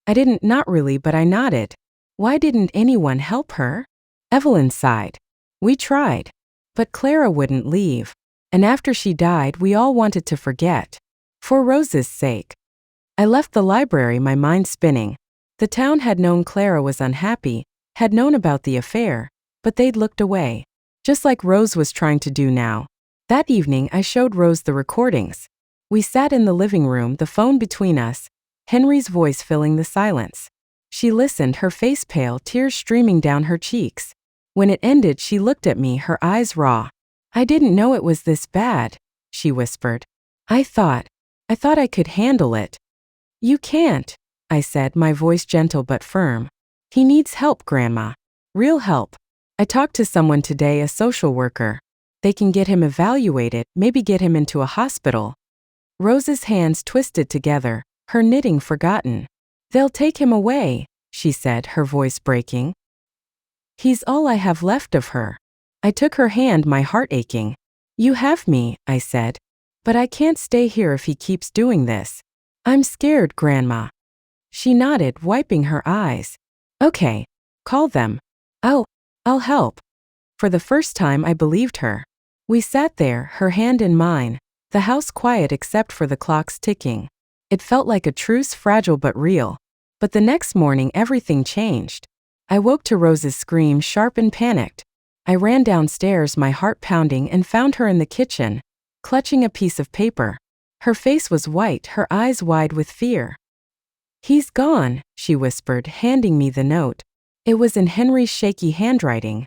I didn't, not really, but I nodded. Why didn't anyone help her? Evelyn sighed. We tried. But Clara wouldn't leave. And after she died, we all wanted to forget. For Rose's sake. I left the library, my mind spinning. The town had known Clara was unhappy, had known about the affair, but they'd looked away. Just like Rose was trying to do now. That evening, I showed Rose the recordings. We sat in the living room, the phone between us, Henry's voice filling the silence. She listened, her face pale, tears streaming down her cheeks. When it ended, she looked at me, her eyes raw. I didn't know it was this bad, she whispered. I thought I could handle it. You can't, I said, my voice gentle but firm. He needs help, Grandma. Real help. I talked to someone today, a social worker. They can get him evaluated, maybe get him into a hospital. Rose's hands twisted together, her knitting forgotten. They'll take him away, she said, her voice breaking. He's all I have left of her. I took her hand, my heart aching. You have me, I said. But I can't stay here if he keeps doing this. I'm scared, Grandma. She nodded, wiping her eyes. Okay. Call them. Oh, I'll help. For the first time I believed her. We sat there, her hand in mine, the house quiet except for the clock's ticking. It felt like a truce, fragile but real. But the next morning everything changed. I woke to Rose's scream, sharp and panicked. I ran downstairs, my heart pounding, and found her in the kitchen, clutching a piece of paper. Her face was white, her eyes wide with fear. He's gone, she whispered, handing me the note. It was in Henry's shaky handwriting.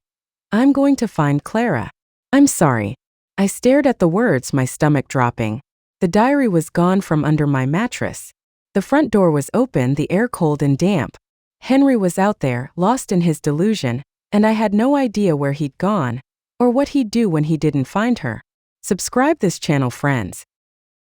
I'm going to find Clara. I'm sorry. I stared at the words, my stomach dropping. The diary was gone from under my mattress. The front door was open, the air cold and damp. Henry was out there, lost in his delusion, and I had no idea where he'd gone, or what he'd do when he didn't find her. Subscribe this channel, friends.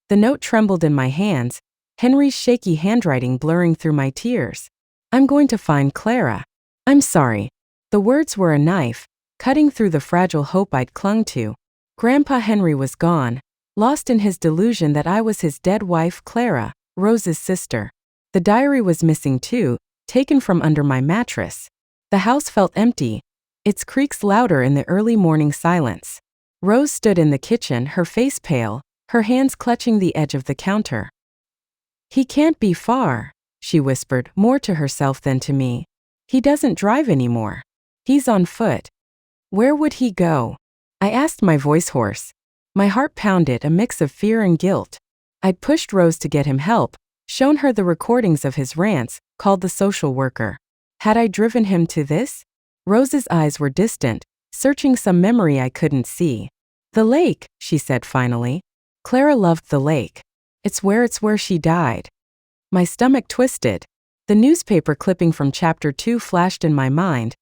The note trembled in my hands, Henry's shaky handwriting blurring through my tears. I'm going to find Clara. I'm sorry. The words were a knife, cutting through the fragile hope I'd clung to. Grandpa Henry was gone, lost in his delusion that I was his dead wife, Clara, Rose's sister. The diary was missing too, taken from under my mattress. The house felt empty, its creaks louder in the early morning silence. Rose stood in the kitchen, her face pale, her hands clutching the edge of the counter. He can't be far, she whispered, more to herself than to me. He doesn't drive anymore. He's on foot. Where would he go? I asked, my voice hoarse. My heart pounded, a mix of fear and guilt. I'd pushed Rose to get him help, shown her the recordings of his rants, called the social worker. Had I driven him to this? Rose's eyes were distant, searching some memory I couldn't see. The lake, she said finally. Clara loved the lake. It's where she died. My stomach twisted. The newspaper clipping from Chapter 2 flashed in my mind.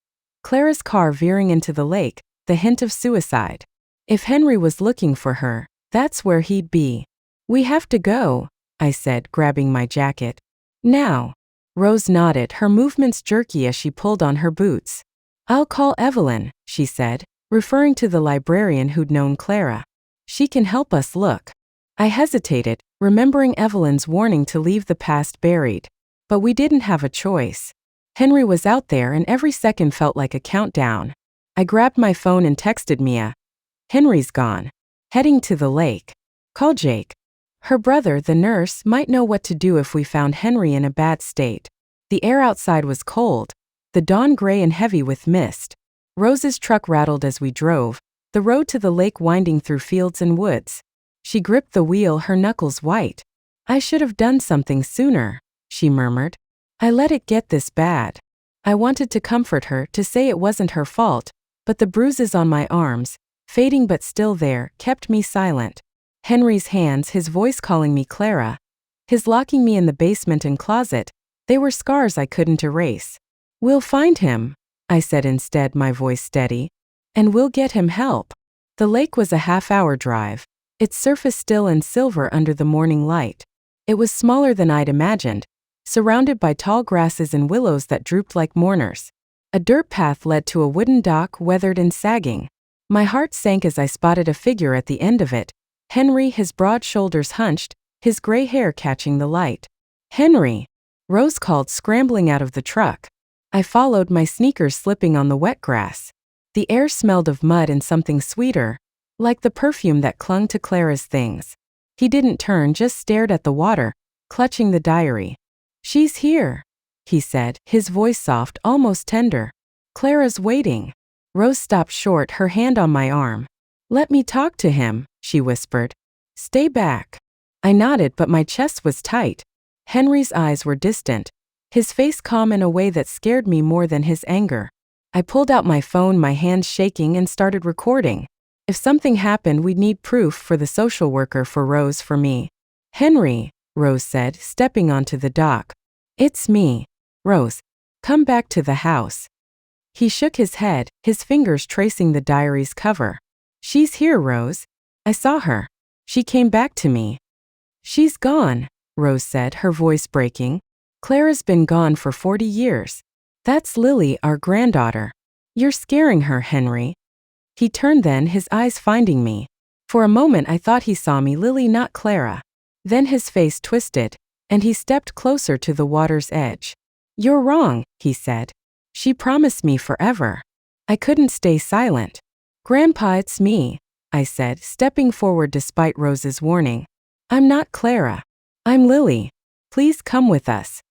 Clara's car veering into the lake, the hint of suicide. If Henry was looking for her, that's where he'd be. We have to go, I said, grabbing my jacket. Now. Rose nodded, her movements jerky as she pulled on her boots. I'll call Evelyn, she said, referring to the librarian who'd known Clara. She can help us look. I hesitated, remembering Evelyn's warning to leave the past buried. But we didn't have a choice. Henry was out there and every second felt like a countdown. I grabbed my phone and texted Mia. Henry's gone. Heading to the lake. Call Jake. Her brother, the nurse, might know what to do if we found Henry in a bad state. The air outside was cold, the dawn gray and heavy with mist. Rose's truck rattled as we drove, the road to the lake winding through fields and woods. She gripped the wheel, her knuckles white. I should have done something sooner, she murmured. I let it get this bad. I wanted to comfort her, to say it wasn't her fault, but the bruises on my arms, fading but still there, kept me silent. Henry's hands, his voice calling me Clara, his locking me in the basement and closet, they were scars I couldn't erase. We'll find him, I said instead, my voice steady. And we'll get him help. The lake was a half-hour drive, its surface still and silver under the morning light. It was smaller than I'd imagined, surrounded by tall grasses and willows that drooped like mourners. A dirt path led to a wooden dock, weathered and sagging. My heart sank as I spotted a figure at the end of it. Henry, his broad shoulders hunched, his gray hair catching the light. Henry! Rose called, scrambling out of the truck. I followed, my sneakers slipping on the wet grass. The air smelled of mud and something sweeter, like the perfume that clung to Clara's things. He didn't turn, just stared at the water, clutching the diary. She's here, he said, his voice soft, almost tender. Clara's waiting. Rose stopped short, her hand on my arm. Let me talk to him, she whispered. Stay back. I nodded, but my chest was tight. Henry's eyes were distant, his face calm in a way that scared me more than his anger. I pulled out my phone, my hands shaking, and started recording. If something happened, we'd need proof, for the social worker, for Rose, for me. Henry, Rose said, stepping onto the dock. It's me. Rose. Come back to the house. He shook his head, his fingers tracing the diary's cover. She's here, Rose. I saw her. She came back to me. She's gone, Rose said, her voice breaking. Clara's been gone for 40 years. That's Lily, our granddaughter. You're scaring her, Henry. He turned then, his eyes finding me. For a moment I thought he saw me, Lily, not Clara. Then his face twisted, and he stepped closer to the water's edge. "You're wrong," he said. "She promised me forever." I couldn't stay silent. "Grandpa, it's me," I said, stepping forward despite Rose's warning. "I'm not Clara. I'm Lily. Please come with us."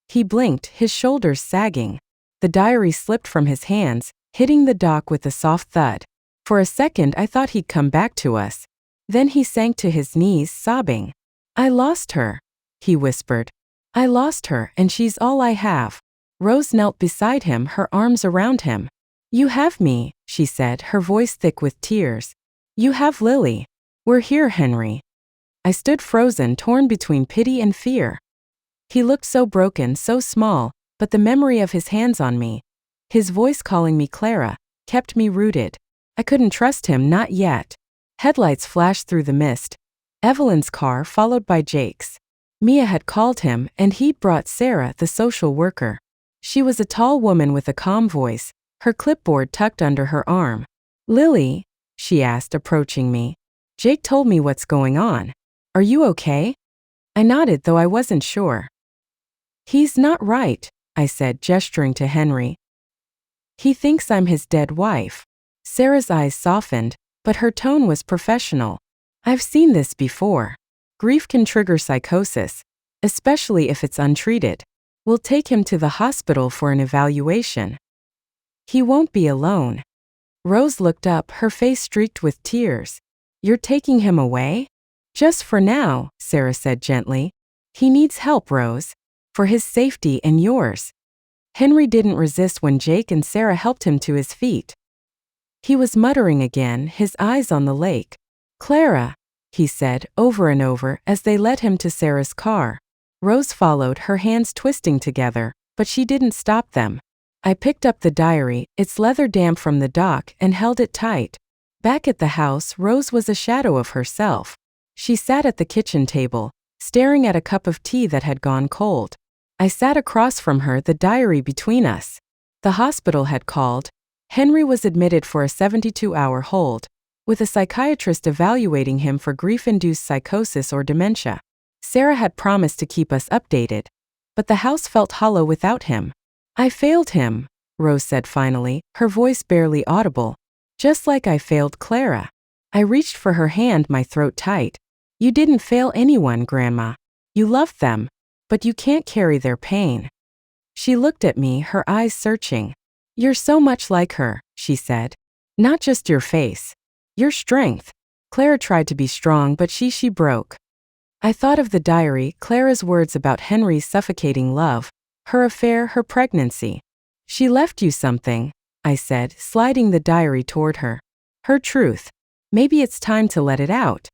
He blinked, his shoulders sagging. The diary slipped from his hands, hitting the dock with a soft thud. For a second I thought he'd come back to us. Then he sank to his knees, sobbing. "I lost her," he whispered. "I lost her, and she's all I have." Rose knelt beside him, her arms around him. "You have me," she said, her voice thick with tears. "You have Lily. We're here, Henry." I stood frozen, torn between pity and fear. He looked so broken, so small, but the memory of his hands on me, his voice calling me Clara, kept me rooted. I couldn't trust him, not yet. Headlights flashed through the mist. Evelyn's car, followed by Jake's. Mia had called him, and he'd brought Sarah, the social worker. She was a tall woman with a calm voice, her clipboard tucked under her arm. "Lily?" she asked, approaching me. "Jake told me what's going on. Are you okay?" I nodded, though I wasn't sure. "He's not right," I said, gesturing to Henry. "He thinks I'm his dead wife." Sarah's eyes softened, but her tone was professional. "I've seen this before. Grief can trigger psychosis, especially if it's untreated. We'll take him to the hospital for an evaluation. He won't be alone." Rose looked up, her face streaked with tears. "You're taking him away?" "Just for now," Sarah said gently. "He needs help, Rose. For his safety and yours." Henry didn't resist when Jake and Sarah helped him to his feet. He was muttering again, his eyes on the lake. "Clara," he said, over and over, as they led him to Sarah's car. Rose followed, her hands twisting together, but she didn't stop them. I picked up the diary, its leather damp from the dock, and held it tight. Back at the house, Rose was a shadow of herself. She sat at the kitchen table, staring at a cup of tea that had gone cold. I sat across from her, the diary between us. The hospital had called. Henry was admitted for a 72-hour hold, with a psychiatrist evaluating him for grief-induced psychosis or dementia. Sarah had promised to keep us updated, but the house felt hollow without him. "I failed him," Rose said finally, her voice barely audible. "Just like I failed Clara." I reached for her hand, my throat tight. "You didn't fail anyone, Grandma. You loved them, but you can't carry their pain." She looked at me, her eyes searching. "You're so much like her," she said. "Not just your face. Your strength." Clara tried to be strong, but she broke. I thought of the diary, Clara's words about Henry's suffocating love, her affair, her pregnancy. "She left you something," I said, sliding the diary toward her. "Her truth. Maybe it's time to let it out."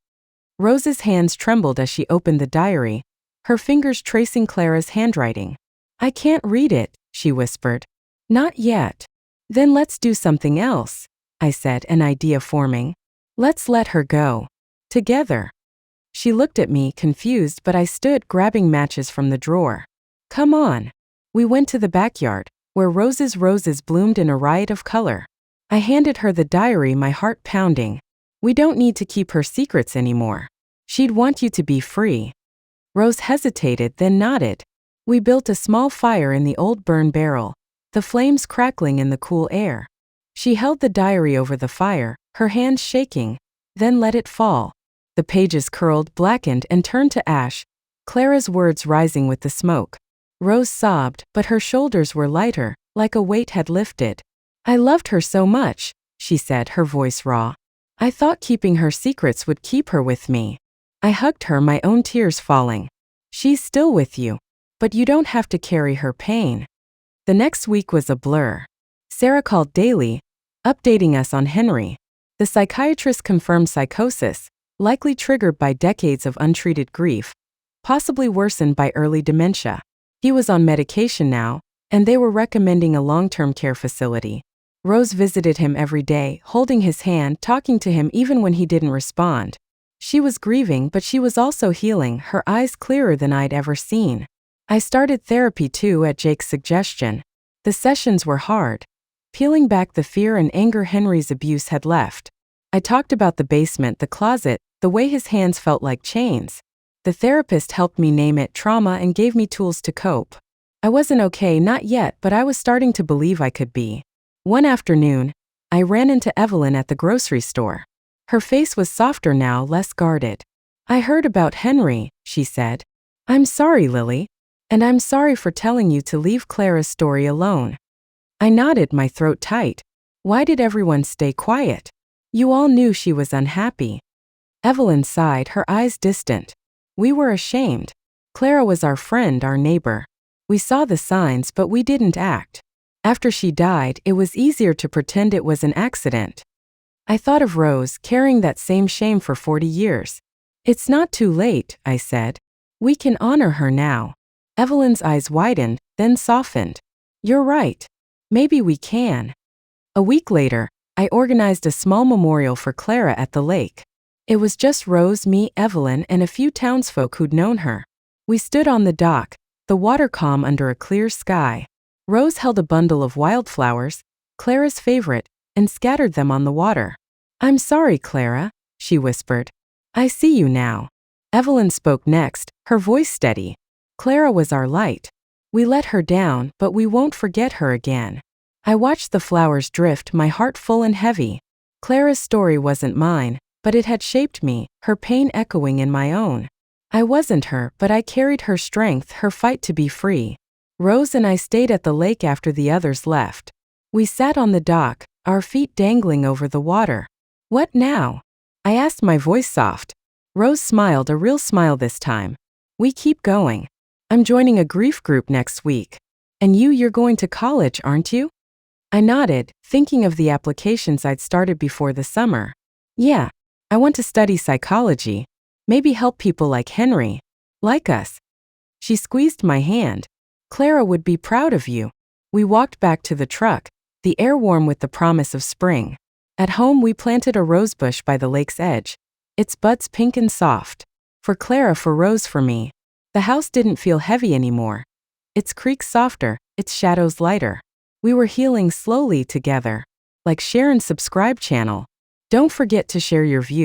Rose's hands trembled as she opened the diary, her fingers tracing Clara's handwriting. "I can't read it," she whispered. "Not yet." "Then let's do something else," I said, an idea forming. "Let's let her go. Together." She looked at me, confused, but I stood, grabbing matches from the drawer. "Come on." We went to the backyard, where roses bloomed in a riot of color. I handed her the diary, my heart pounding. "We don't need to keep her secrets anymore. She'd want you to be free." Rose hesitated, then nodded. We built a small fire in the old burn barrel, the flames crackling in the cool air. She held the diary over the fire, her hands shaking, then let it fall. The pages curled, blackened, and turned to ash, Clara's words rising with the smoke. Rose sobbed, but her shoulders were lighter, like a weight had lifted. "I loved her so much," she said, her voice raw. "I thought keeping her secrets would keep her with me." I hugged her, my own tears falling. "She's still with you, but you don't have to carry her pain." The next week was a blur. Sarah called daily, updating us on Henry. The psychiatrist confirmed psychosis, likely triggered by decades of untreated grief, possibly worsened by early dementia. He was on medication now, and they were recommending a long-term care facility. Rose visited him every day, holding his hand, talking to him even when he didn't respond. She was grieving, but she was also healing, her eyes clearer than I'd ever seen. I started therapy too, at Jake's suggestion. The sessions were hard, peeling back the fear and anger Henry's abuse had left. I talked about the basement, the closet, the way his hands felt like chains. The therapist helped me name it trauma and gave me tools to cope. I wasn't okay, not yet, but I was starting to believe I could be. One afternoon, I ran into Evelyn at the grocery store. Her face was softer now, less guarded. "I heard about Henry," she said. "I'm sorry, Lily. And I'm sorry for telling you to leave Clara's story alone." I nodded, my throat tight. Why did everyone stay quiet? You all knew she was unhappy. Evelyn sighed, her eyes distant. We were ashamed. Clara was our friend, our neighbor. We saw the signs, but we didn't act. After she died, it was easier to pretend it was an accident. I thought of Rose, carrying that same shame for 40 years. "It's not too late," I said. "We can honor her now." Evelyn's eyes widened, then softened. "You're right. Maybe we can." A week later, I organized a small memorial for Clara at the lake. It was just Rose, me, Evelyn, and a few townsfolk who'd known her. We stood on the dock, the water calm under a clear sky. Rose held a bundle of wildflowers, Clara's favorite, and scattered them on the water. "I'm sorry, Clara," she whispered. "I see you now." Evelyn spoke next, her voice steady. "Clara was our light. We let her down, but we won't forget her again." I watched the flowers drift, my heart full and heavy. Clara's story wasn't mine, but it had shaped me, her pain echoing in my own. I wasn't her, but I carried her strength, her fight to be free. Rose and I stayed at the lake after the others left. We sat on the dock, our feet dangling over the water. "What now?" I asked, my voice soft. Rose smiled, a real smile this time. "We keep going. I'm joining a grief group next week. And you're going to college, aren't you?" I nodded, thinking of the applications I'd started before the summer. "Yeah, I want to study psychology. Maybe help people like Henry. Like us." She squeezed my hand. "Clara would be proud of you." We walked back to the truck, the air warm with the promise of spring. At home, we planted a rosebush by the lake's edge, its buds pink and soft. For Clara, for Rose, for me. The house didn't feel heavy anymore. Its creaks softer, its shadows lighter. We were healing slowly together. Like, share and subscribe channel. Don't forget to share your views.